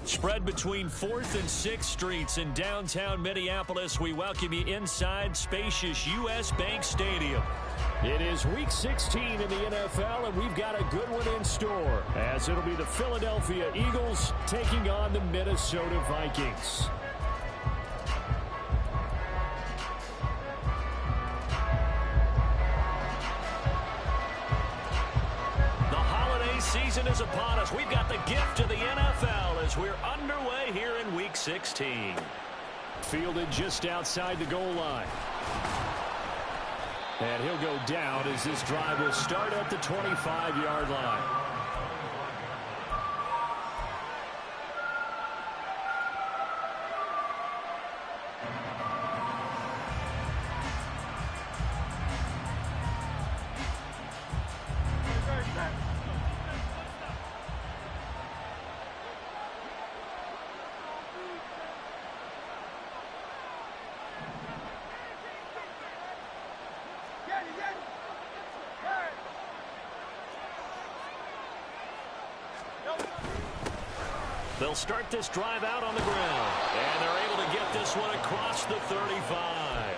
Spread between 4th and 6th Streets in downtown Minneapolis, we welcome you inside spacious U.S. Bank Stadium. It is Week 16 in the NFL, and we've got a good one in store, as it'll be the Philadelphia Eagles taking on the Minnesota Vikings. Season is upon us. We've got the gift of the NFL as we're underway here in Week 16. Fielded just outside the goal line. And he'll go down as this drive will start at the 25-yard line. They'll start this drive out on the ground, and they're able to get this one across the 35.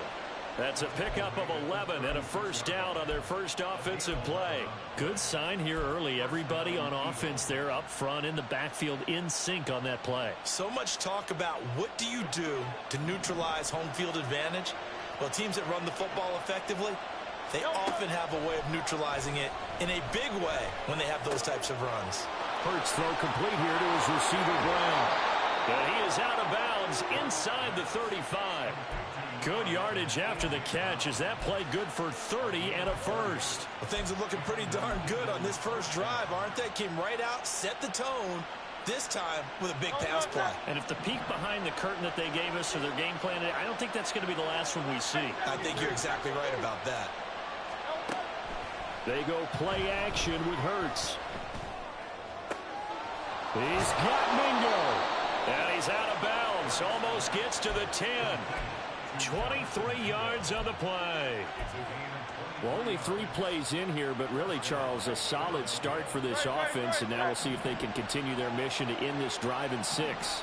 That's a pickup of 11 and a first down on their first offensive play. Good sign here early. Everybody on offense there up front in the backfield in sync on that play. So much talk about what do you do to neutralize home field advantage? Well, teams that run the football effectively, they often have a way of neutralizing it in a big way when they have those types of runs. Hurts throw complete here to his receiver Brown. And he is out of bounds inside the 35. Good yardage after the catch as that play good for 30 and a first. Well, things are looking pretty darn good on this first drive, aren't they? Came right out, set the tone, this time with a big pass play. And if the peek behind the curtain that they gave us or their game plan, I don't think that's going to be the last one we see. I think you're exactly right about that. They go play action with Hurts. He's got Mingo. And he's out of bounds. Almost gets to the 10. 23 yards on the play. Well, only 3 plays in here, but really, Charles, a solid start for this offense. And now we'll see if they can continue their mission to end this drive in 6.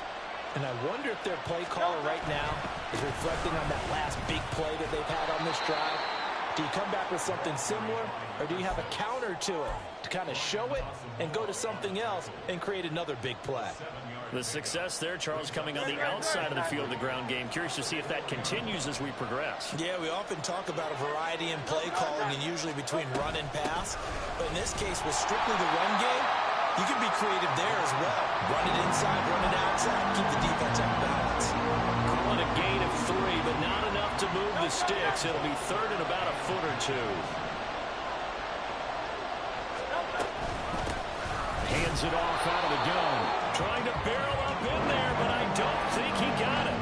And I wonder if their play caller right now is reflecting on that last big play that they've had on this drive. Do you come back with something similar, or do you have a counter to it to kind of show it and go to something else and create another big play? The success there, Charles, coming on the outside of the field, the ground game. Curious to see if that continues as we progress. Yeah, we often talk about a variety in play calling and usually between run and pass. But in this case, with strictly the run game, you can be creative there as well. Run it inside, run it outside, keep the defense off balance. Calling a gain of 3, but not enough to move the sticks. It'll be third and about a foot or 2. Hands it off out of the gun. Trying to barrel up in there, but I don't think he got it.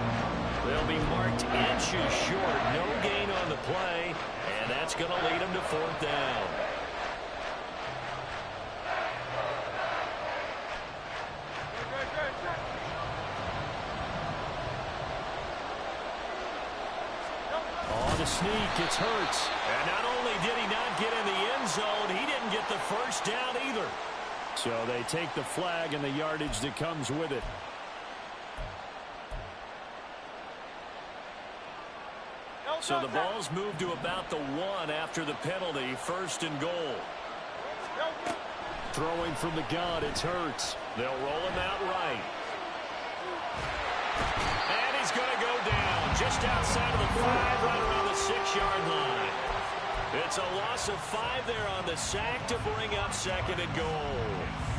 They'll be marked inches short. No gain on the play, and that's going to lead them to 4th down. On the sneak, it's Hurts. And not only did he not get in the end zone, he didn't get the first down either. So they take the flag and the yardage that comes with it. So the ball's moved to about the 1 after the penalty, 1st and goal. Throwing from the gun, it's Hurts. They'll roll him out right. And he's going to go down just outside of the 5, right around the 6-yard line. It's a loss of 5 there on the sack to bring up 2nd and goal.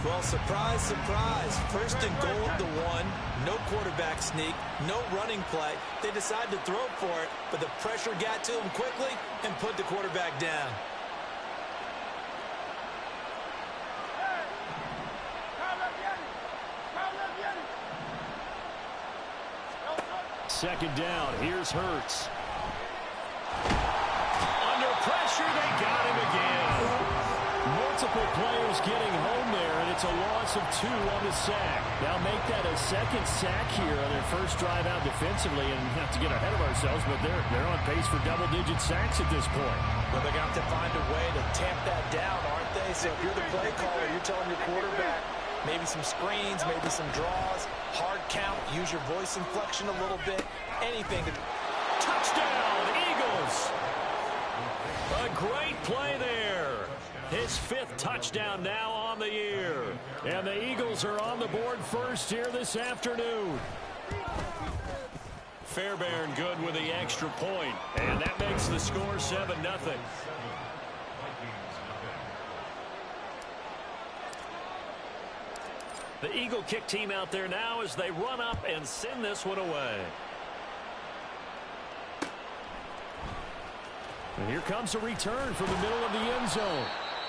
Well, surprise, surprise. 1st and goal at the 1. No quarterback sneak. No running play. They decide to throw for it, but the pressure got to him quickly and put the quarterback down. Second down. Here's Hurts. Under pressure, they got him again. Multiple players getting home there, and it's a loss of 2 on the sack. They'll make that a 2nd sack here on their first drive out defensively, and not to get ahead of ourselves, but they're on pace for double-digit sacks at this point. Well, they're going to have to find a way to tamp that down, aren't they? So if you're the play caller, you're telling your quarterback maybe some screens, maybe some draws, count, use your voice inflection a little bit, anything to... Touchdown, Eagles! A great play there. His 5th touchdown now on the year. And the Eagles are on the board first here this afternoon. Fairbairn good with the extra point. And that makes the score 7-0. The Eagle kick team out there now as they run up and send this one away. And here comes a return from the middle of the end zone.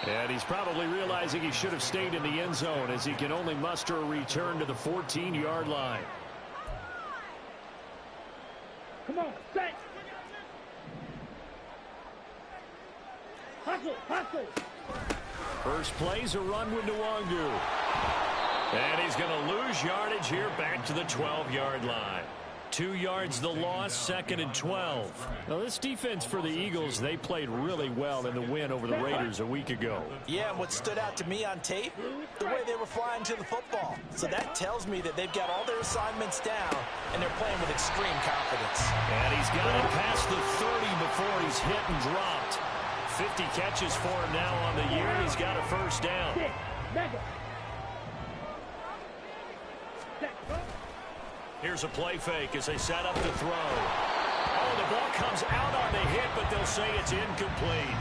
And he's probably realizing he should have stayed in the end zone as he can only muster a return to the 14-yard line. Come on, set. Hustle, hustle. First play's a run with Nwangu. And he's going to lose yardage here back to the 12-yard line. 2 yards the loss, 2nd and 12. Now this defense for the Eagles, they played really well in the win over the Raiders a week ago. Yeah, and what stood out to me on tape, the way they were flying to the football. So that tells me that they've got all their assignments down, and they're playing with extreme confidence. And he's got it past the 30 before he's hit and dropped. 50 catches for him now on the year. He's got a first down. Here's a play fake as they set up to throw. Oh, the ball comes out on the hit, but they'll say it's incomplete.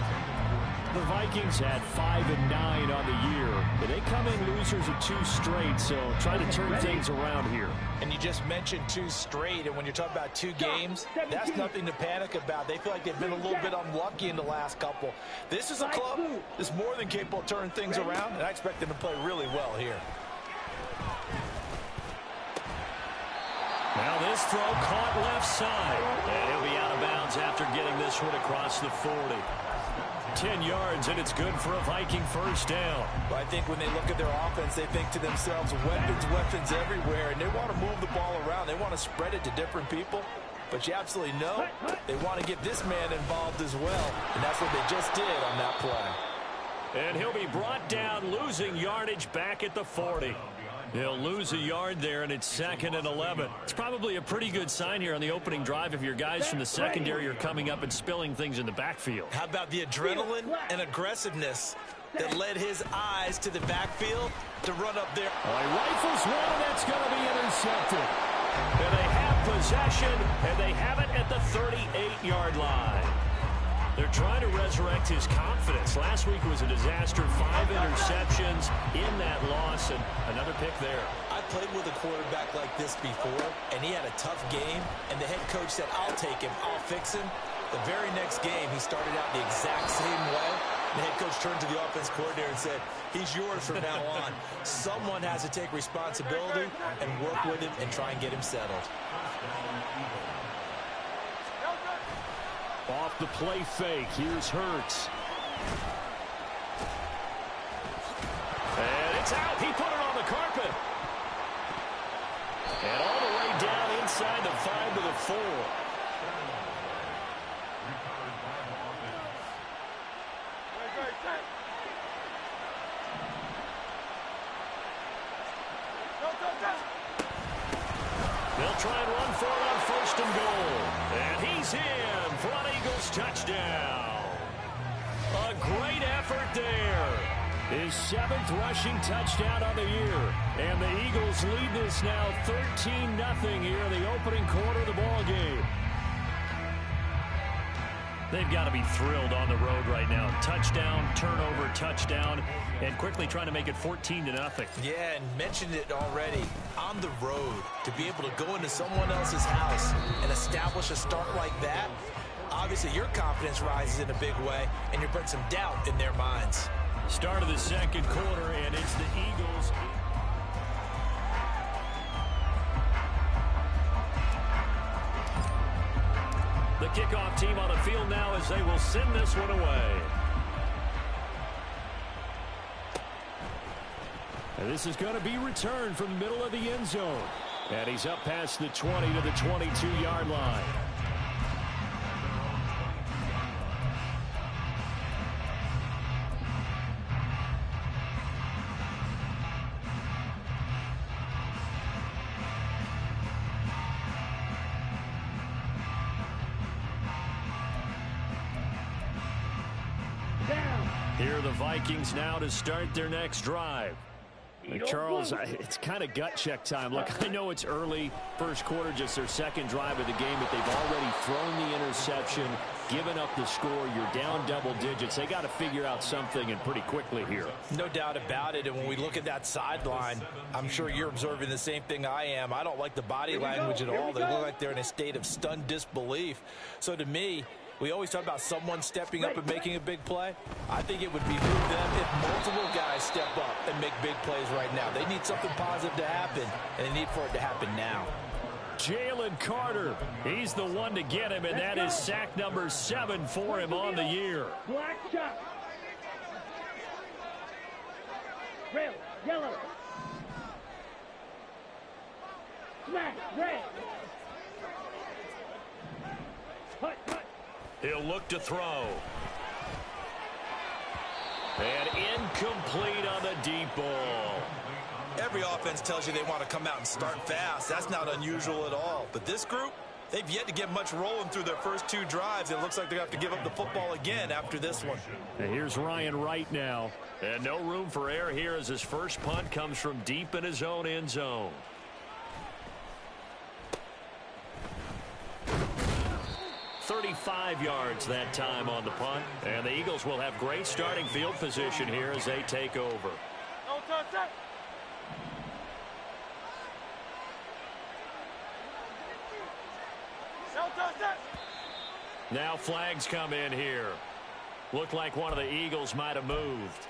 The Vikings had 5-9 on the year, but they come in losers of 2 straight, so try to turn things around here. And you just mentioned 2 straight, and when you're talking about 2 games, that's nothing to panic about. They feel like they've been a little bit unlucky in the last couple. This is a club that's more than capable of turning things around, and I expect them to play really well here. Now this throw caught left side. And he'll be out of bounds after getting this one across the 40. 10 yards, and it's good for a Viking first down. Well, I think when they look at their offense, they think to themselves, weapons everywhere, and they want to move the ball around. They want to spread it to different people. But you absolutely know they want to get this man involved as well, and that's what they just did on that play. And he'll be brought down, losing yardage back at the 40. He'll lose a yard there, and it's 2nd and 11. It's probably a pretty good sign here on the opening drive if your guys from the secondary are coming up and spilling things in the backfield. How about the adrenaline and aggressiveness that led his eyes to the backfield to run up there? Oh, he rifles one, and that's going to be intercepted. And they have possession, and they have it at the 38-yard line. They're trying to resurrect his confidence. Last week was a disaster. 5 interceptions in that loss, and another pick there. I played with a quarterback like this before, and he had a tough game, and the head coach said, I'll take him, I'll fix him. The very next game, he started out the exact same way. The head coach turned to the offense coordinator and said, he's yours from now on. Someone has to take responsibility and work with him and try and get him settled. Off the play fake, here's Hurts. And it's out. He put it on the carpet. And all the way down inside the 5 to the 4. They'll try and run for it on 1st and goal. And he's in for an Eagles touchdown. A great effort there. His 7th rushing touchdown on the year. And the Eagles lead this now 13-0 here in the opening quarter of the ball game. They've got to be thrilled on the road right now. Touchdown, turnover, touchdown, and quickly trying to make it 14-0. Yeah, and mentioned it already. On the road, to be able to go into someone else's house and establish a start like that, obviously your confidence rises in a big way, and you're putting some doubt in their minds. Start of the 2nd quarter, and it's the Eagles. The kickoff team on the field now as they will send this one away. And this is going to be returned from the middle of the end zone. And he's up past the 20 to the 22-yard line. Here are the Vikings now to start their next drive. Charles, it's kind of gut check time. Look, I know it's early, first quarter, just their second drive of the game, but they've already thrown the interception, given up the score. You're down double digits. They got to figure out something, and pretty quickly here. No doubt about it, and when we look at that sideline, I'm sure you're observing the same thing I am. I don't like the body language at all. They look like they're in a state of stunned disbelief. So to me, we always talk about someone stepping up and making a big play. I think it would behoove them if multiple guys step up and make big plays right now. They need something positive to happen, and they need for it to happen now. Jalen Carter, he's the one to get him, and that is sack number 7 for him on the year. Black shot. Red, yellow. Smack, red. Hut, hut. He'll look to throw. And incomplete on the deep ball. Every offense tells you they want to come out and start fast. That's not unusual at all. But this group, they've yet to get much rolling through their first 2 drives. It looks like they're going to have to give up the football again after this one. And here's Ryan Wright now. And no room for error here as his first punt comes from deep in his own end zone. "35 yards that time on the punt. And the Eagles will have great starting field position here as they take over. Now flags come in here. Looked like one of the Eagles might have moved.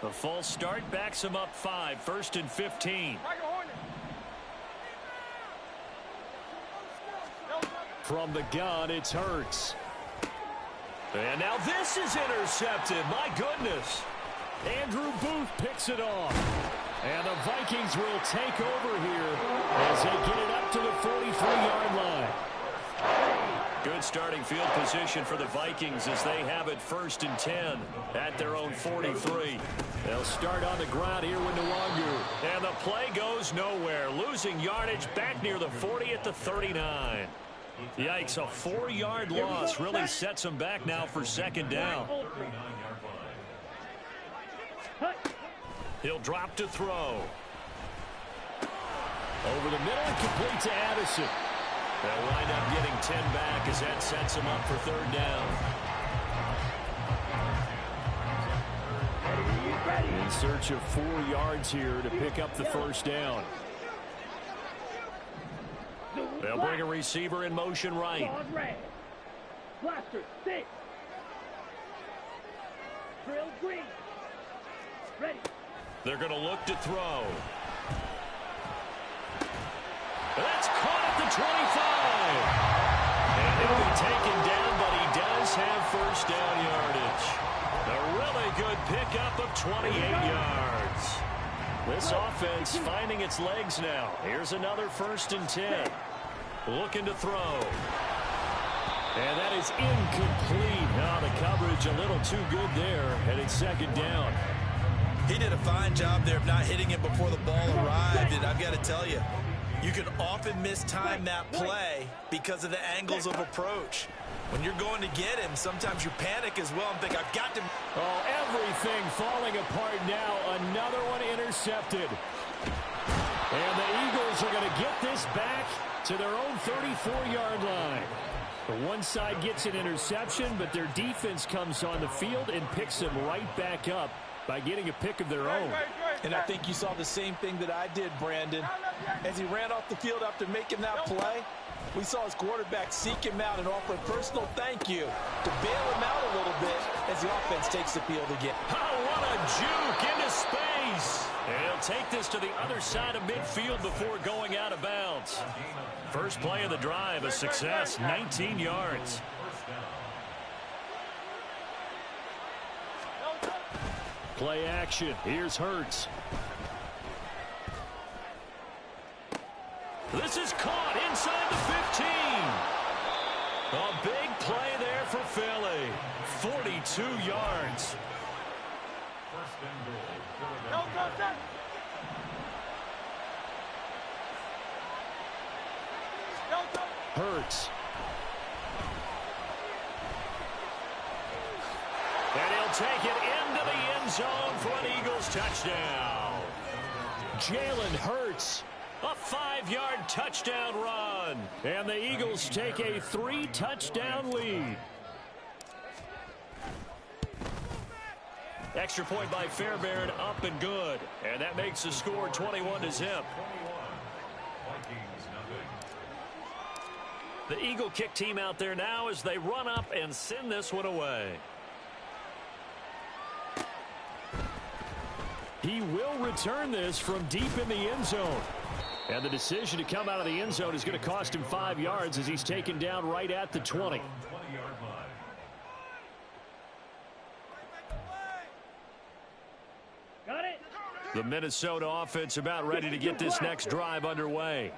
The false start backs him up 5, 1st and 15. From the gun, it's Hurts. And now this is intercepted. My goodness. Andrew Booth picks it off. And the Vikings will take over here as they get it up to the 43-yard line. Good starting field position for the Vikings as they have it 1st and 10 at their own 43. They'll start on the ground here with Nwangu. And the play goes nowhere. Losing yardage back near the 40 at the 39. Yikes, a 4-yard loss really sets them back now for 2nd down. He'll drop to throw. Over the middle and complete to Addison. They'll wind up getting 10 back as that sets them up for 3rd down. In search of 4 yards here to pick up the 1st down. They'll bring a receiver in motion right. Blaster, 6. Drill green. Ready. They're going to look to throw. That's caught at the 25. And he'll be taken down, but he does have 1st down yardage. A really good pickup of 28 yards. This offense finding its legs now. Here's another 1st and 10. Looking to throw. And that is incomplete. Now the coverage a little too good there, and it's 2nd down. He did a fine job there of not hitting it before the ball arrived, and I've got to tell you, you can often mistime that play because of the angles of approach. When you're going to get him, sometimes you panic as well and think, I've got to... Oh, everything falling apart now. Another one intercepted. And the Eagles are going to get this back to their own 34-yard line. The one side gets an interception, but their defense comes on the field and picks them right back up by getting a pick of their own. And I think you saw the same thing that I did, Brandon. As he ran off the field after making that play, we saw his quarterback seek him out and offer a personal thank you to bail him out a little bit as the offense takes the field again. Oh, what a juke into space. And he'll take this to the other side of midfield before going out of bounds. First play of the drive, a success, 19 yards. Play action. Here's Hurts. This is caught inside the 15. A big play there for Philly. 42 yards. Hurts. And he'll take it into the end zone for an Eagles touchdown. Jalen Hurts, a 5-yard touchdown run. And the Eagles take a 3-touchdown lead. Extra point by Fairbairn, up and good. And that makes the score 21-0. The Eagle kick team out there now as they run up and send this one away. He will return this from deep in the end zone. And the decision to come out of the end zone is going to cost him 5 yards as he's taken down right at the 20. Got it. The Minnesota offense about ready to get this next drive underway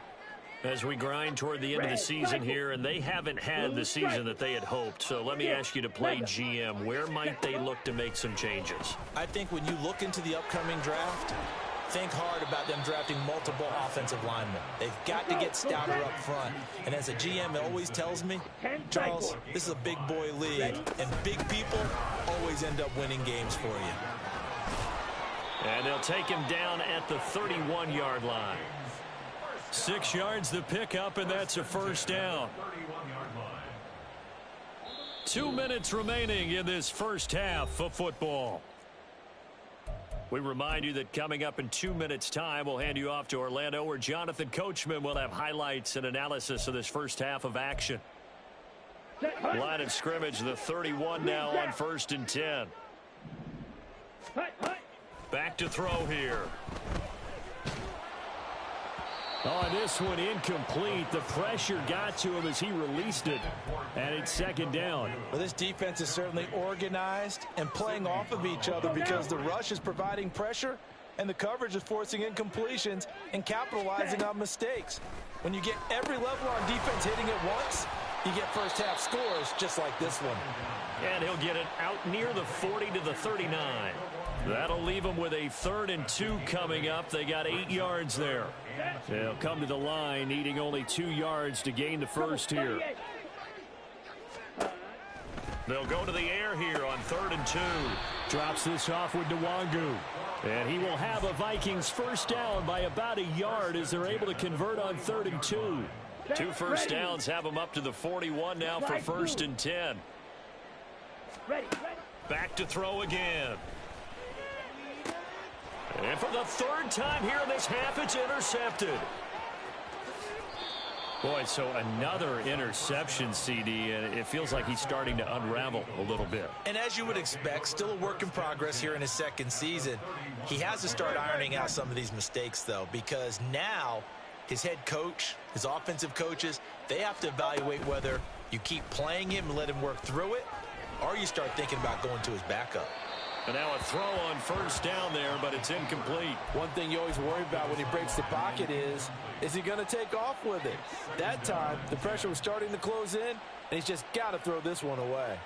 as we grind toward the end of the season here, and they haven't had the season that they had hoped. So let me ask you to play GM. Where might they look to make some changes? I think when you look into the upcoming draft, think hard about them drafting multiple offensive linemen. They've got to get stouter up front. And as a GM, it always tells me, Charles, this is a big boy league, and big people always end up winning games for you. And they'll take him down at the 31-yard line. 6 yards the pickup, and that's a first down. 2 minutes remaining in this first half of football. We remind you that coming up in 2 minutes' time, we'll hand you off to Orlando, where Jonathan Coachman will have highlights and analysis of this first half of action. Line of scrimmage, the 31 now on 1st and 10. Back to throw here. Oh, this one incomplete. The pressure got to him as he released it. And it's second down. Well, this defense is certainly organized and playing off of each other because the rush is providing pressure and the coverage is forcing incompletions and capitalizing on mistakes. When you get every level on defense hitting it once, you get first half scores just like this one. And he'll get it out near the 40 to the 39. That'll leave them with a 3rd and 2 coming up. They got 8 yards there. They'll come to the line, needing only 2 yards to gain the first here. They'll go to the air here on 3rd and 2. Drops this off with Nwangu. And he will have a Vikings first down by about a yard as they're able to convert on 3rd and 2. 2 first downs have them up to the 41 now for 1st and 10. Back to throw again. And for the 3rd time here in this half, it's intercepted. Boy, so another interception, CD, and it feels like he's starting to unravel a little bit. And as you would expect, still a work in progress here in his 2nd season. He has to start ironing out some of these mistakes, though, because now his head coach, his offensive coaches, they have to evaluate whether you keep playing him and let him work through it, or you start thinking about going to his backup. And now a throw on first down there, but it's incomplete. One thing you always worry about when he breaks the pocket is he going to take off with it? That time, the pressure was starting to close in, and he's just got to throw this one away.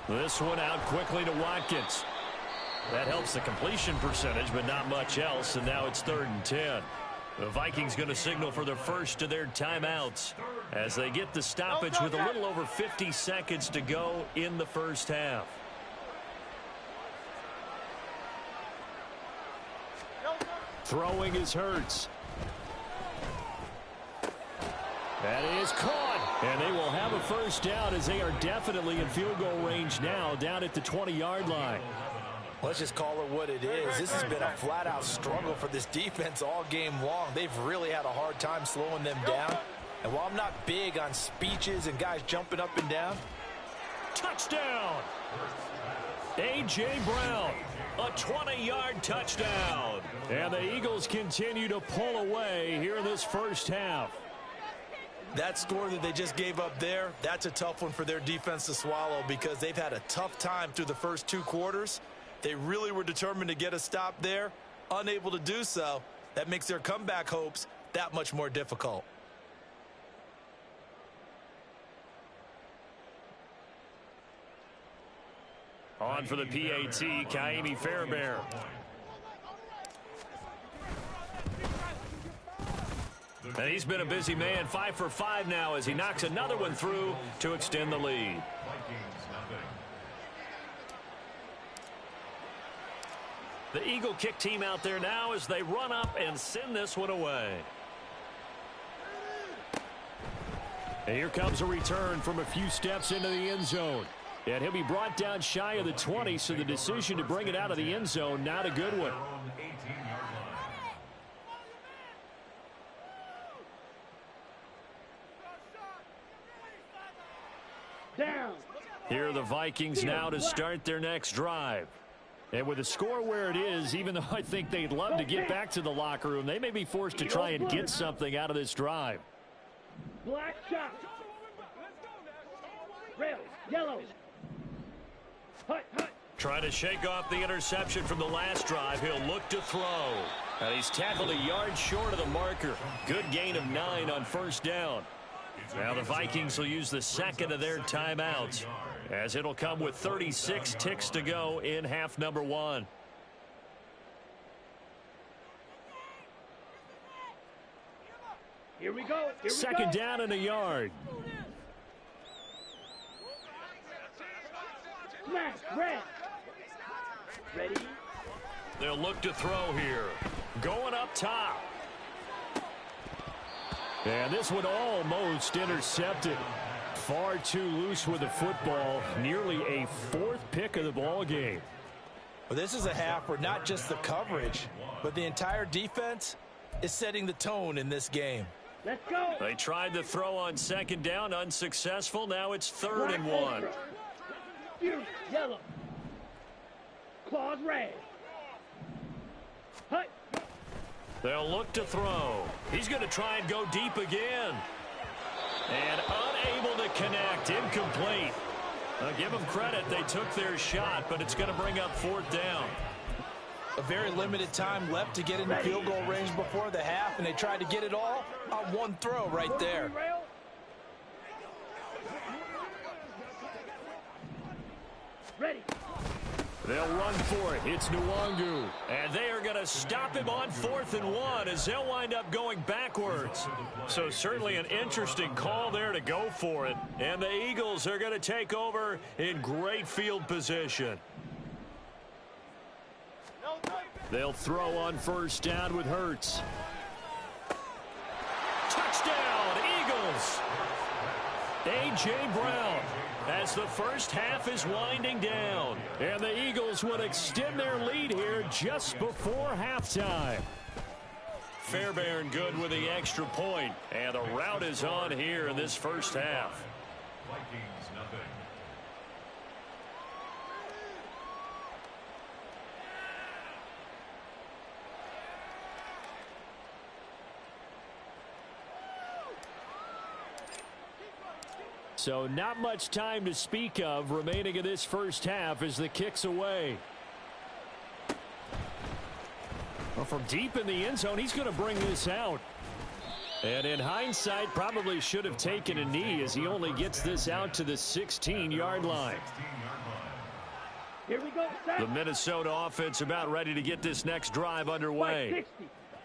This one out quickly to Watkins. That helps the completion percentage, but not much else, and now it's 3rd and 10. The Vikings going to signal for the first of their timeouts as they get the stoppage with a little over 50 seconds to go in the first half. Throwing is Hurts. That is caught, and they will have a first down as they are definitely in field goal range now, down at the 20-yard line. Let's just call it what it is. This has been a flat-out struggle for this defense all game long. They've really had a hard time slowing them down. And while I'm not big on speeches and guys jumping up and down. Touchdown! A.J. Brown, a 20-yard touchdown. And the Eagles continue to pull away here in this first half. That score that they just gave up there, that's a tough one for their defense to swallow because they've had a tough time through the first 2 quarters. They really were determined to get a stop there, unable to do so. That makes their comeback hopes that much more difficult. On for the PAT, Kaimi Fairbairn. And he's been a busy man, 5 for 5 now as he knocks another one through to extend the lead. The Eagle kick team out there now as they run up and send this one away. And here comes a return from a few steps into the end zone. And he'll be brought down shy of the 20, so the decision to bring it out of the end zone, not a good one. Down. Here are the Vikings now to start their next drive. And with the score where it is, even though I think they'd love to get back to the locker room, they may be forced to try and get something out of this drive. Black shot. Red, yellow. Hut, hut. Trying to shake off the interception from the last drive. He'll look to throw. And he's tackled a yard short of the marker. Good gain of 9 on first down. Now the Vikings will use the second of their timeouts, as it'll come with 36 ticks to go in half number 1. Here we go. Second down and a yard. Smash, red. Ready? They'll look to throw here. Going up top. And this one almost intercepted. Far too loose with the football. Nearly a 4th pick of the ball game. Well, this is a half where not just the coverage, but the entire defense is setting the tone in this game. Let's go. They tried to throw on second down, unsuccessful. Now it's 3rd and 1. Fuse, yellow. Claws, red. Hut. They'll look to throw. He's going to try and go deep again. And unable to connect. Incomplete. Give them credit. They took their shot, but it's going to bring up 4th down. A very limited time left to get into field goal range before the half, and they tried to get it all on one throw right there. Ready. They'll run for it. It's Nwangu. And they are going to stop him on 4th and 1 as they'll wind up going backwards. So certainly an interesting call there to go for it. And the Eagles are going to take over in great field position. They'll throw on first down with Hurts. Touchdown, Eagles! A.J. Brown, as the first half is winding down. And the Eagles would extend their lead here just before halftime. Fairbairn good with the extra point. And the rout is on here in this first half. Vikings nothing. So not much time to speak of remaining in this first half as the kick's away. Well, from deep in the end zone, he's going to bring this out. And in hindsight, probably should have taken a knee as he only gets this out to the 16-yard line. Here we go. The Minnesota offense about ready to get this next drive underway.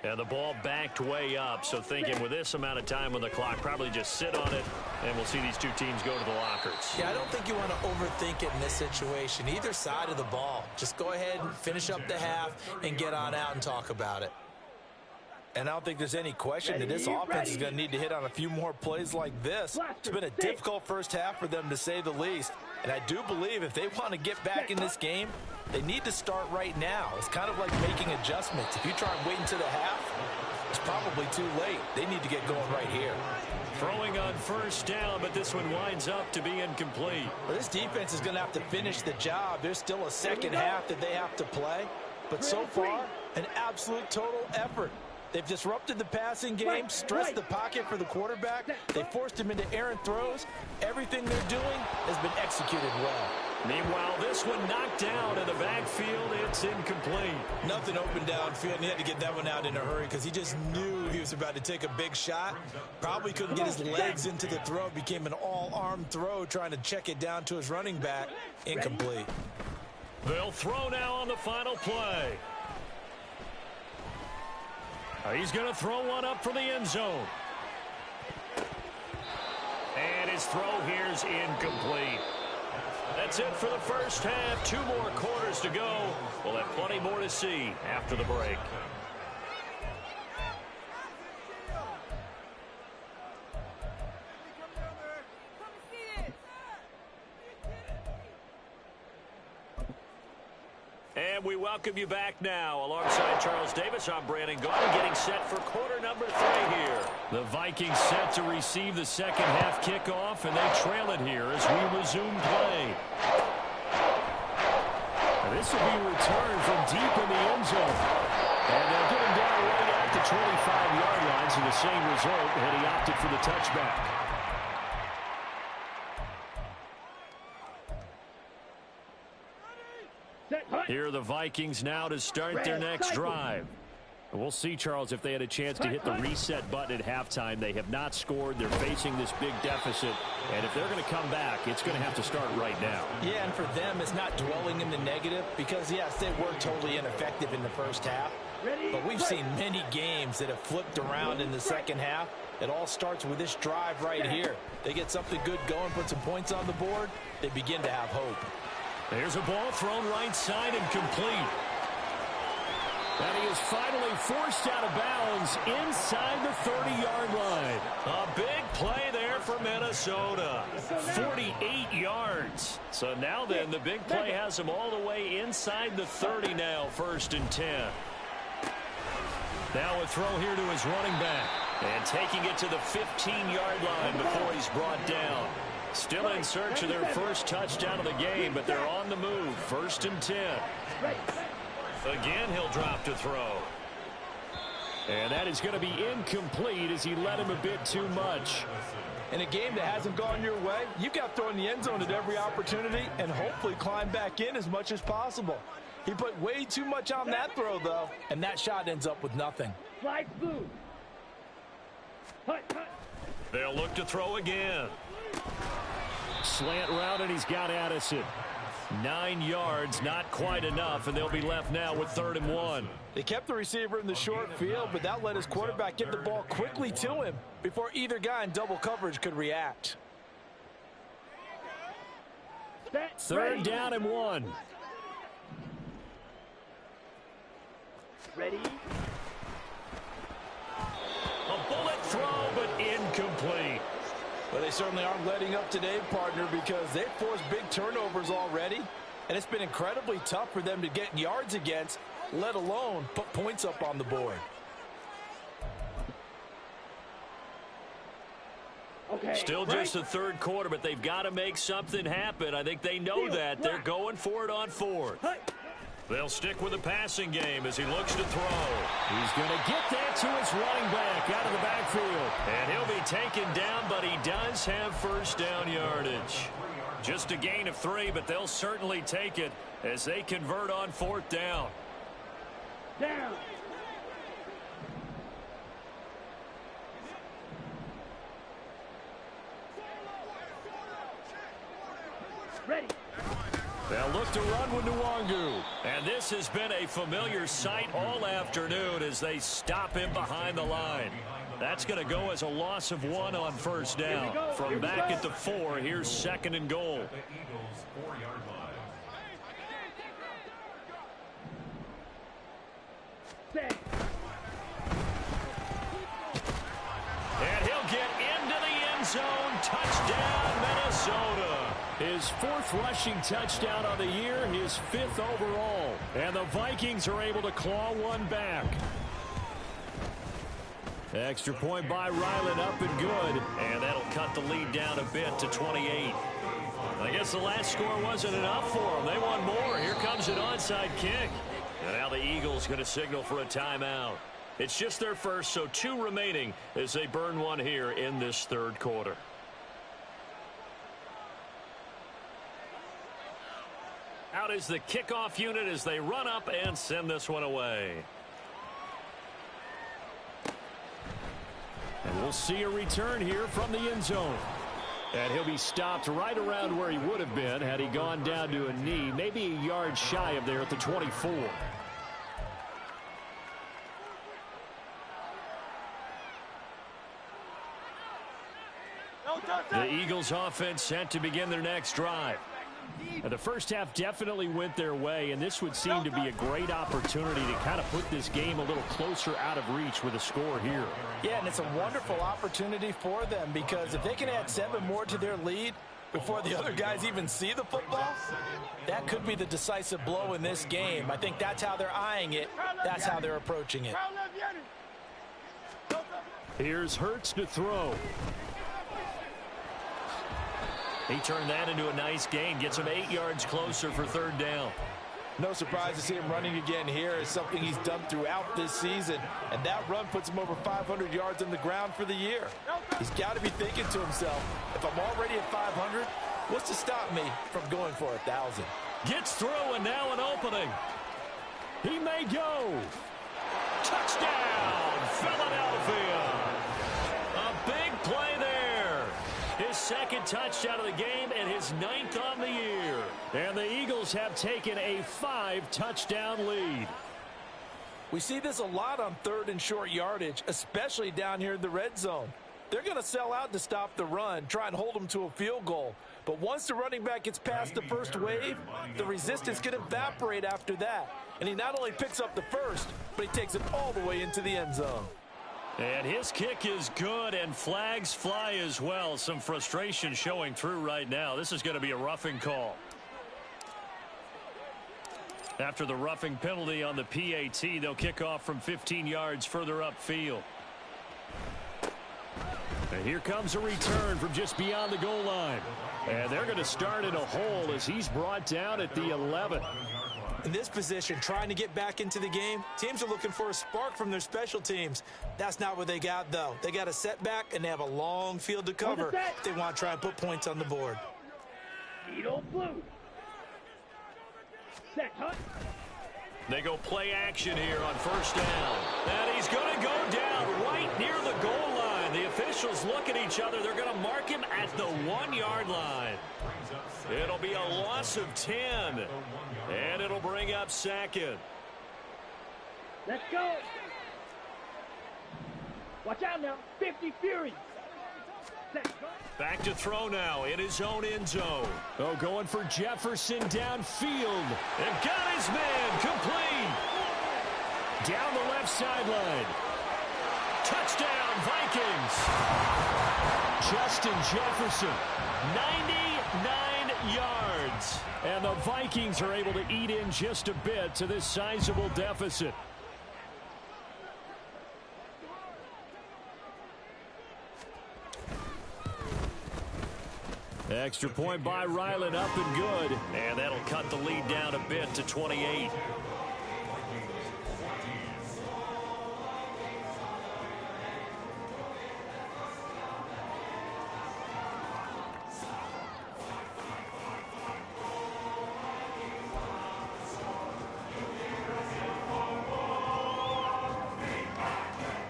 And the ball backed way up, so thinking with this amount of time on the clock, probably just sit on it, and we'll see these two teams go to the lockers. Yeah, I don't think you want to overthink it in this situation. Either side of the ball. Just go ahead and finish up the half and get on out and talk about it. And I don't think there's any question that this offense is going to need to hit on a few more plays like this. It's been a difficult first half for them, to say the least. And I do believe if they want to get back in this game, they need to start right now. It's kind of like making adjustments. If you try and wait until the half, it's probably too late. They need to get going right here. Throwing on first down, but this one winds up to be incomplete. Well, this defense is going to have to finish the job. There's still a second half that they have to play. But so far, an absolute total effort. They've disrupted the passing game, stressed the pocket for the quarterback. They forced him into errant throws. Everything they're doing has been executed well. Meanwhile, this one knocked down in the backfield. It's incomplete. Nothing open downfield, and he had to get that one out in a hurry because he just knew he was about to take a big shot. Probably couldn't get his legs into the throw. Became an all-arm throw trying to check it down to his running back. Incomplete. They'll throw now on the final play. He's going to throw one up for the end zone. And his throw here's incomplete. That's it for the first half. 2 more quarters to go. We'll have plenty more to see after the break. And we welcome you back now. Alongside Charles Davis, I'm Brandon Gaudin, getting set for quarter number 3 here. The Vikings set to receive the second half kickoff, and they trail it here as we resume play. And this will be returned from deep in the end zone. And they'll get him down right at the 25-yard line, so the same result, and he opted for the touchback. Here are the Vikings now to start their next drive. We'll see, Charles, if they had a chance to hit the reset button at halftime. They have not scored. They're facing this big deficit. And if they're going to come back, it's going to have to start right now. Yeah, and for them, it's not dwelling in the negative because, yes, they were totally ineffective in the first half. But we've seen many games that have flipped around in the second half. It all starts with this drive right here. They get something good going, put some points on the board, they begin to have hope. There's a ball thrown right side and complete. And he is finally forced out of bounds inside the 30-yard line. A big play there for Minnesota. 48 yards. So now then, the big play has him all the way inside the 30 now, 1st and 10. Now a throw here to his running back. And taking it to the 15-yard line before he's brought down. Still in search of their first touchdown of the game, but they're on the move. 1st and 10. Again, he'll drop to throw. And that is going to be incomplete as he led him a bit too much. In a game that hasn't gone your way, you've got to throw in the end zone at every opportunity and hopefully climb back in as much as possible. He put way too much on that throw, though, and that shot ends up with nothing. Flag blue. They'll look to throw again. Slant route, and he's got Addison. 9 yards, not quite enough, and they'll be left now with 3rd and 1. They kept the receiver in the short field, but that let his quarterback get the ball quickly to him before either guy in double coverage could react. 3rd down and 1. Ready? A bullet throw, but incomplete. Well, they certainly aren't letting up today, partner, because they've forced big turnovers already, and it's been incredibly tough for them to get yards against, let alone put points up on the board. Okay. Still just the 3rd quarter, but they've got to make something happen. I think they know that. They're going for it on 4th. They'll stick with the passing game as he looks to throw. He's going to get that to his running back out of the backfield. And he'll be taken down, but he does have 1st down yardage. Just a gain of 3, but they'll certainly take it as they convert on 4th down. Down. Ready. They'll look to run with Nwangu. And this has been a familiar sight all afternoon as they stop him behind the line. That's going to go as a loss of 1 on 1st down. From back at the 4, here's 2nd and goal. The Eagles' 4-yard line. Set. And he'll get into the end zone. Touchdown, Minnesota. His 4th rushing touchdown on the year, his 5th overall. And the Vikings are able to claw one back. Extra point by Ryland, up and good. And that'll cut the lead down a bit to 28. I guess the last score wasn't enough for them. They want more. Here comes an onside kick. And now the Eagles going to signal for a timeout. It's just their first, so 2 remaining as they burn one here in this 3rd quarter. Out is the kickoff unit as they run up and send this one away. And we'll see a return here from the end zone. And he'll be stopped right around where he would have been had he gone down to a knee, maybe a yard shy of there at the 24. The Eagles offense set to begin their next drive. Now, the first half definitely went their way, and this would seem to be a great opportunity to kind of put this game a little closer out of reach with a score here. Yeah, and it's a wonderful opportunity for them because if they can add 7 more to their lead before the other guys even see the football, that could be the decisive blow in this game. I think that's how they're eyeing it. That's how they're approaching it. Here's Hurts to throw. He turned that into a nice gain, gets him 8 yards closer for 3rd down. No surprise to see him running again here. It's something he's done throughout this season, and that run puts him over 500 yards on the ground for the year. He's got to be thinking to himself, if I'm already at 500, what's to stop me from going for 1,000? Gets through, and now an opening. He may go. Touchdown, Philadelphia. A big play there. His 2nd touchdown of the game and his 9th on the year. And the Eagles have taken a 5-touchdown lead. We see this a lot on 3rd and short yardage, especially down here in the red zone. They're going to sell out to stop the run, try and hold them to a field goal. But once the running back gets past the first wave, the resistance can evaporate after that. And he not only picks up the first, but he takes it all the way into the end zone. And his kick is good, and flags fly as well. Some frustration showing through right now. This is going to be a roughing call. After the roughing penalty on the PAT, they'll kick off from 15 yards further upfield. And here comes a return from just beyond the goal line. And they're going to start in a hole as he's brought down at the 11. In this position, trying to get back into the game, teams are looking for a spark from their special teams. That's not what they got, though. They got a setback, and they have a long field to cover if they want to try and put points on the board. Needle blue. Set, huh? They go play action here on 1st down. And he's going to go down right near the goal line. The officials look at each other. They're going to mark him at the 1-yard line. It'll be a loss of 10. And it'll bring up 2nd. Let's go. Watch out now. 50 Fury. Set, huh? Back to throw now in his own end zone. Oh, going for Jefferson downfield. And got his man complete. Down the left sideline. Touchdown, Vikings. Justin Jefferson, 99 yards. And the Vikings are able to eat in just a bit to this sizable deficit. Extra point by Ryland, up and good. And that'll cut the lead down a bit to 28.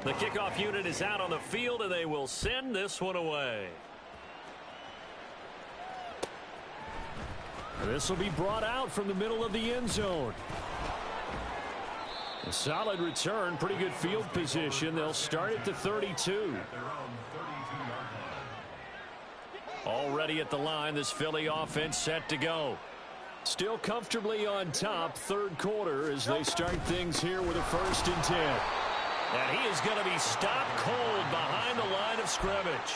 The kickoff unit is out on the field, and they will send this one away. This will be brought out from the middle of the end zone. A solid return, pretty good field position. They'll start at the 32. Already at the line, this Philly offense set to go. Still comfortably on top, 3rd quarter as they start things here with a 1st and 10. And he is going to be stopped cold behind the line of scrimmage.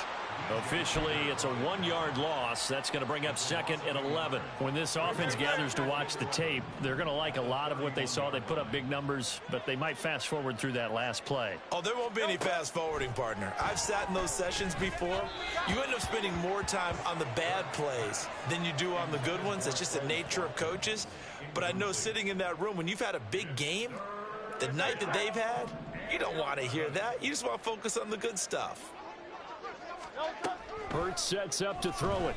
Officially, it's a 1-yard loss. That's going to bring up 2nd and 11. When this offense gathers to watch the tape, they're going to like a lot of what they saw. They put up big numbers, but they might fast forward through that last play. Oh, there won't be any fast forwarding, partner. I've sat in those sessions before. You end up spending more time on the bad plays than you do on the good ones. It's just the nature of coaches. But I know sitting in that room, when you've had a big game, the night that they've had, you don't want to hear that. You just want to focus on the good stuff. Hurts sets up to throw it.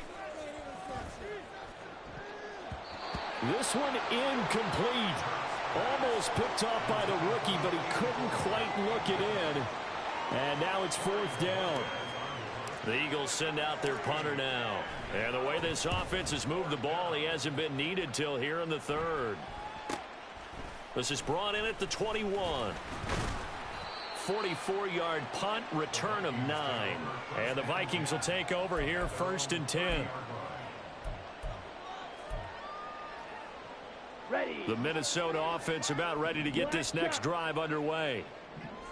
This one incomplete. Almost picked off by the rookie, but he couldn't quite look it in. And now it's 4th down. The Eagles send out their punter now. And the way this offense has moved the ball, he hasn't been needed till here in the third. This is brought in at the 21. 44-yard punt, return of 9. And the Vikings will take over here, 1st and 10. Ready. The Minnesota offense about ready to get this next drive underway.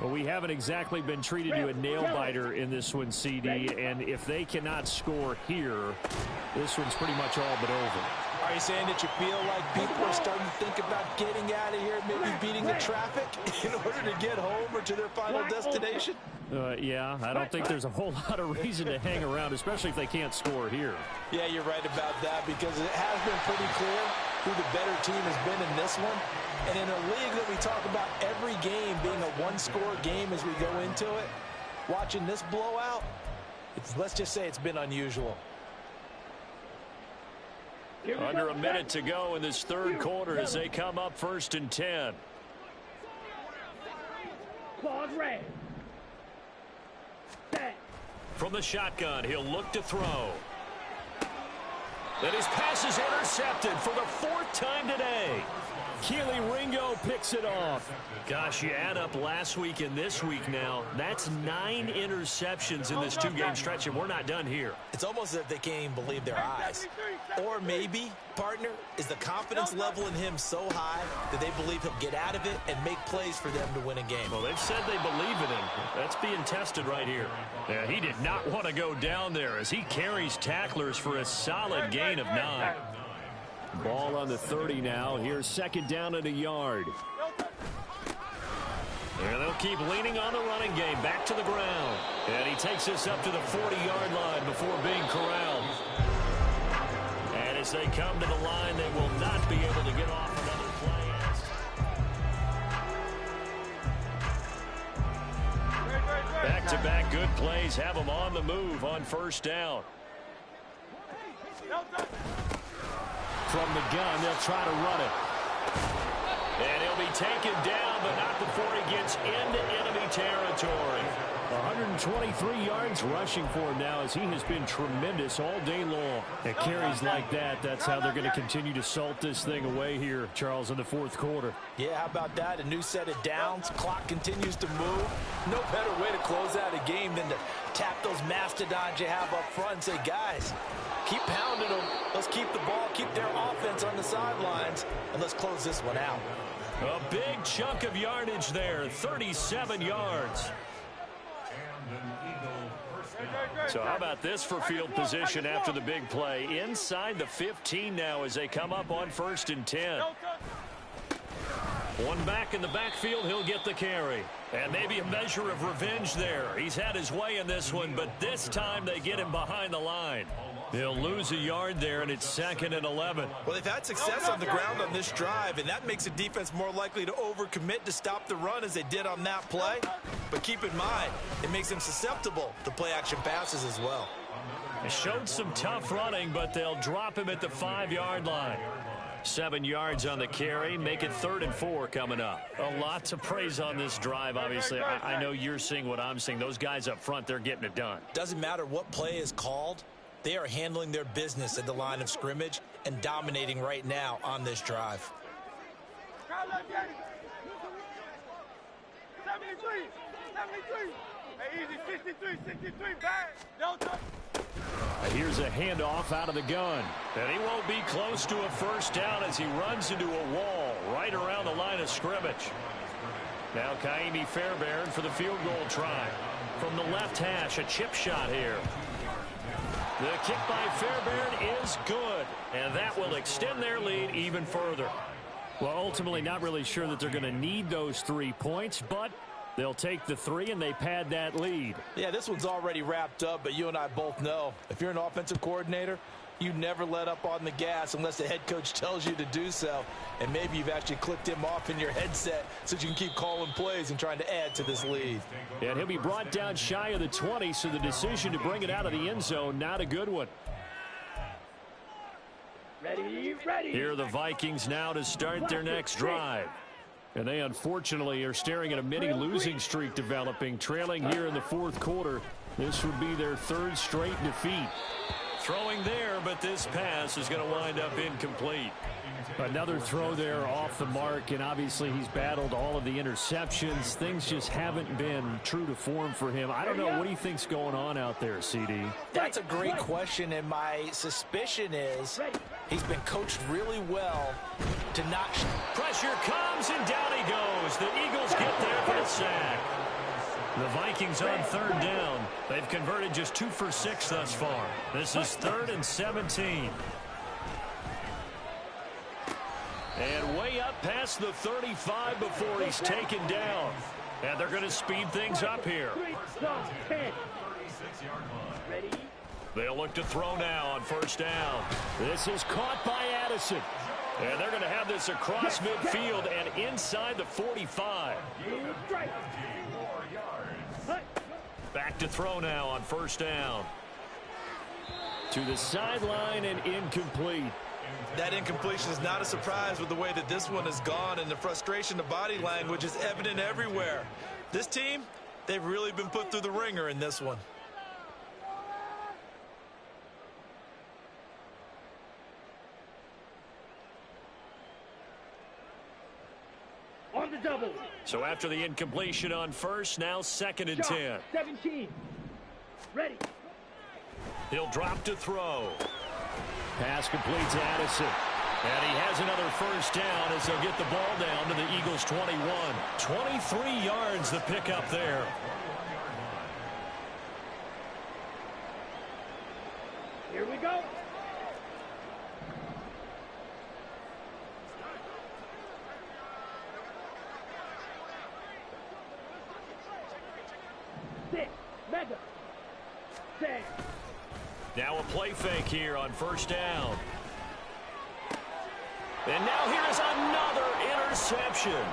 Well, we haven't exactly been treated to a nail-biter in this one, CD, and if they cannot score here, this one's pretty much all but over. Are you saying that you feel like people are starting to think about getting out of here, maybe beating the traffic in order to get home or to their final destination? Yeah, I don't think there's a whole lot of reason to hang around, especially if they can't score here. Yeah, you're right about that, because it has been pretty clear who the better team has been in this one. And in a league that we talk about every game being a one-score game as we go into it, watching this blowout, let's just say it's been unusual. Under a minute to go in this third quarter as they come up 1st and 10. Claws red. Set. From the shotgun, he'll look to throw. And his pass is intercepted for the 4th time today. Keely Ringo picks it off. Gosh, you add up last week and this week now, that's 9 interceptions in this 2-game stretch, and we're not done here. It's almost as if they can't even believe their eyes. Or maybe, partner, is the confidence level in him so high that they believe he'll get out of it and make plays for them to win a game. Well, they've said they believe in him. That's being tested right here. Yeah, he did not want to go down there as he carries tacklers for a solid gain of 9. Ball on the 30 now. Here's 2nd down and a yard. And they'll keep leaning on the running game. Back to the ground. And he takes this up to the 40-yard line before being corralled. And as they come to the line, they will not be able to get off another play. Back-to-back good plays have them on the move on 1st down. From the gun, they'll try to run it. And he'll be taken down, but not before he gets into enemy territory. 123 yards rushing for him now as he has been tremendous all day long. At carries like that, that's how they're going to continue to salt this thing away here, Charles, in the 4th quarter. Yeah, how about that? A new set of downs. Clock continues to move. No better way to close out a game than to tap those mastodons you have up front and say, guys, keep pounding them. Let's keep the ball, keep their offense on the sidelines, and let's close this one out. A big chunk of yardage there, 37 yards. So how about this for field position after the big play? Inside the 15 now as they come up on 1st and 10. One back in the backfield, he'll get the carry. And maybe a measure of revenge there. He's had his way in this one, but this time they get him behind the line. He'll lose a yard there, and it's 2nd and 11. Well, they've had success on the ground on this drive, and that makes the defense more likely to overcommit to stop the run as they did on that play. But keep in mind, it makes them susceptible to play-action passes as well. They showed some tough running, but they'll drop him at the 5-yard line. 7 yards on the carry, make it 3rd and 4 coming up. A lot to praise on this drive, obviously. I know you're seeing what I'm seeing. Those guys up front, they're getting it done. Doesn't matter what play is called. They are handling their business at the line of scrimmage and dominating right now on this drive. 73, 73. Hey, easy, 63, 63, back. Delta. Here's a handoff out of the gun. And he won't be close to a 1st down as he runs into a wall right around the line of scrimmage. Now Kaimi Fairbairn for the field goal try. From the left hash, a chip shot here. The kick by Fairbairn is good, and that will extend their lead even further. Well, ultimately not really sure that they're going to need those 3 points, but they'll take the 3 and they pad that lead. Yeah, this one's already wrapped up, but you and I both know if you're an offensive coordinator, you never let up on the gas unless the head coach tells you to do so. And maybe you've actually clicked him off in your headset so you can keep calling plays and trying to add to this lead. And he'll be brought down shy of the 20, so the decision to bring it out of the end zone, not a good one. Ready, ready. Here are the Vikings now to start their next drive. And they unfortunately are staring at a mini losing streak developing, trailing here in the 4th quarter This would be their third straight defeat. Throwing there, but this pass is going to wind up incomplete. Another throw there off the mark, and obviously he's battled all of the interceptions. Things just haven't been true to form for him. I don't know. What do you think's going on out there, CD? That's a great question, and my suspicion is he's been coached really well to not... Pressure comes, and down he goes. The Eagles get there for a sack. The Vikings on third down. They've converted just 2 for 6 thus far. This is 3rd and 17. And way up past the 35 before he's taken down. And they're going to speed things up here. They'll look to throw now on first down. This is caught by Addison. And they're going to have this across midfield and inside the 45. Back to throw now on first down. To the sideline and incomplete. That incompletion is not a surprise with the way that this one has gone, and the frustration of body language is evident everywhere. This team, they've really been put through the ringer in this one. On the double. So after the incompletion on first, now 2nd and 10. 17. Ready. He'll drop to throw. Pass complete to Addison. And he has another first down as they'll get the ball down to the Eagles' 21. 23 yards the pickup there. Here we go. Mega. Now a play fake here on first down. And now here's another interception.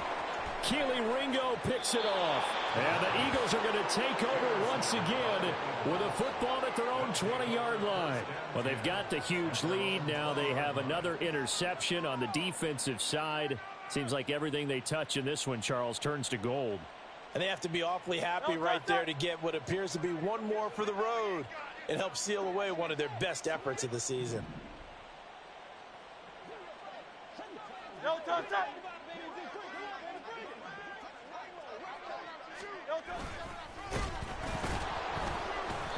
Keely Ringo picks it off. And the Eagles are going to take over once again with a football at their own 20-yard line. Well, they've got the huge lead. Now they have another interception on the defensive side. Seems like everything they touch in this one, Charles, turns to gold. And they have to be awfully happy right there to get what appears to be one more for the road. It helps seal away one of their best efforts of the season.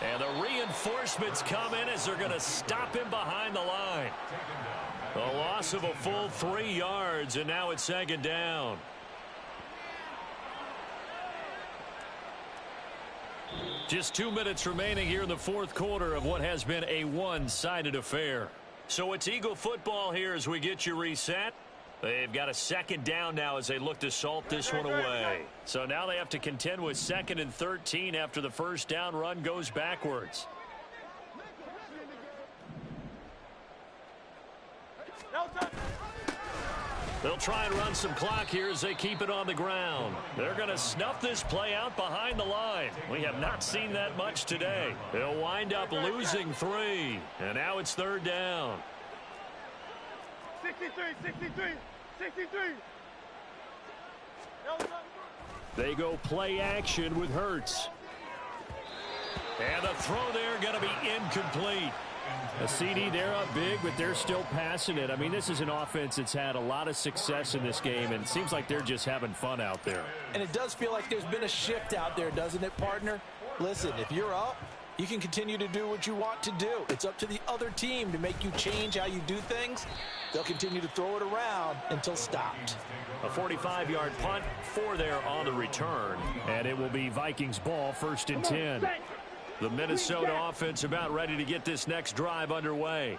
And the reinforcements come in as they're going to stop him behind the line. A loss of a full 3 yards, and now it's 2nd down. Just 2 minutes remaining here in the 4th quarter of what has been a one-sided affair. So it's Eagle football here as we get you reset. They've got a 2nd down now as they look to salt this one away. So now they have to contend with 2nd and 13 after the first down run goes backwards. They'll try and run some clock here as they keep it on the ground. They're going to snuff this play out behind the line. We have not seen that much today. They'll wind up losing 3. And now it's 3rd down. 63. They go play action with Hurts. And the throw there going to be incomplete. A CD, they're up big, but they're still passing it. I mean, this is an offense that's had a lot of success in this game, and it seems like they're just having fun out there. And it does feel like there's been a shift out there, doesn't it, partner? Listen, if you're up, you can continue to do what you want to do. It's up to the other team to make you change how you do things. They'll continue to throw it around until stopped. A 45-yard punt, 4 there on the return. And it will be Vikings ball, 1st and 10. The Minnesota offense about ready to get this next drive underway.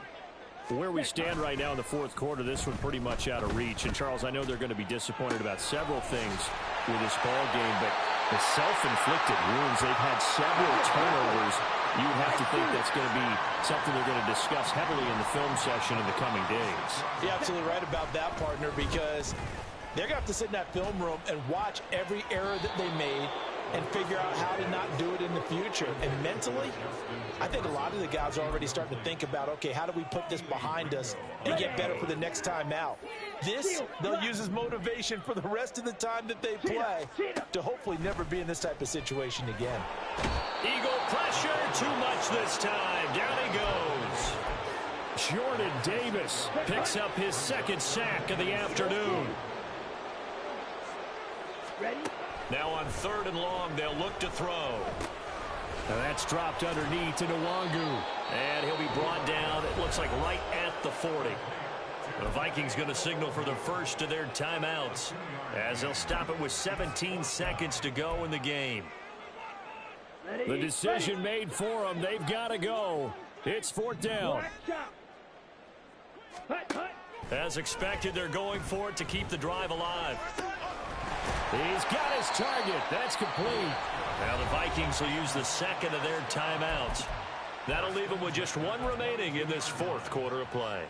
Where we stand right now in the 4th quarter, this one pretty much out of reach. And, Charles, I know they're going to be disappointed about several things with this ball game, but the self-inflicted wounds, they've had several turnovers. You have to think that's going to be something they're going to discuss heavily in the film session in the coming days. You're absolutely right about that, partner, because they're going to have to sit in that film room and watch every error that they made and figure out how to not do it in the future. And mentally, I think a lot of the guys are already starting to think about, okay, how do we put this behind us and get better for the next time out? This, they'll use as motivation for the rest of the time that they play to hopefully never be in this type of situation again. Eagle pressure, too much this time. Down he goes. Jordan Davis picks up his second sack of the afternoon. Now on 3rd and long, they'll look to throw. Now that's dropped underneath to Nwangu. And he'll be brought down, it looks like right at the 40. The Vikings going to signal for the first of their timeouts as they'll stop it with 17 seconds to go in the game. The decision made for them. They've got to go. It's 4th down. As expected, they're going for it to keep the drive alive. He's got his target. That's complete. Now the Vikings will use the second of their timeouts. That'll leave them with just one remaining in this 4th quarter of play.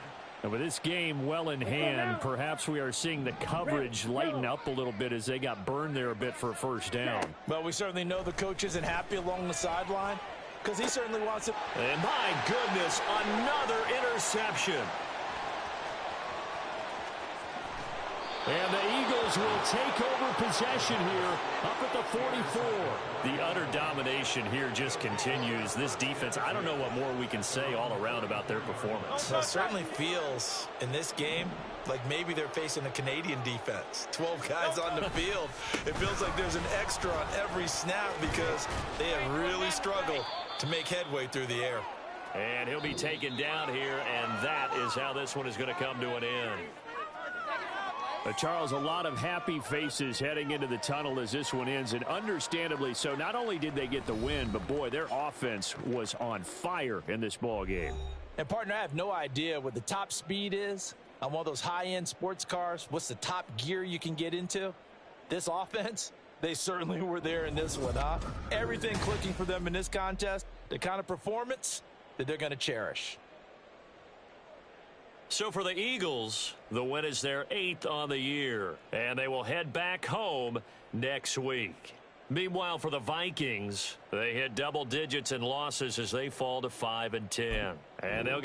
And with this game well in hand, perhaps we are seeing the coverage lighten up a little bit as they got burned there a bit for a first down. Well, we certainly know the coach isn't happy along the sideline because he certainly wants it. And my goodness, another interception. And the Eagles will take over possession here up at the 44. The utter domination here just continues. This defense, I don't know what more we can say all around about their performance. Well, it certainly feels in this game like maybe they're facing a Canadian defense. 12 guys on the field. It feels like there's an extra on every snap because they have really struggled to make headway through the air. And he'll be taken down here, and that is how this one is going to come to an end. Charles, a lot of happy faces heading into the tunnel as this one ends, and understandably so. Not only did they get the win, but boy, their offense was on fire in this ball game. And partner, I have no idea what the top speed is on one of those high-end sports cars. What's the top gear you can get into? This offense, they certainly were there in this one, huh? Everything clicking for them in this contest, the kind of performance that they're going to cherish. So for the Eagles, the win is their 8th on the year, and they will head back home next week. Meanwhile, for the Vikings, they hit double digits in losses as they fall to 5-10. And they'll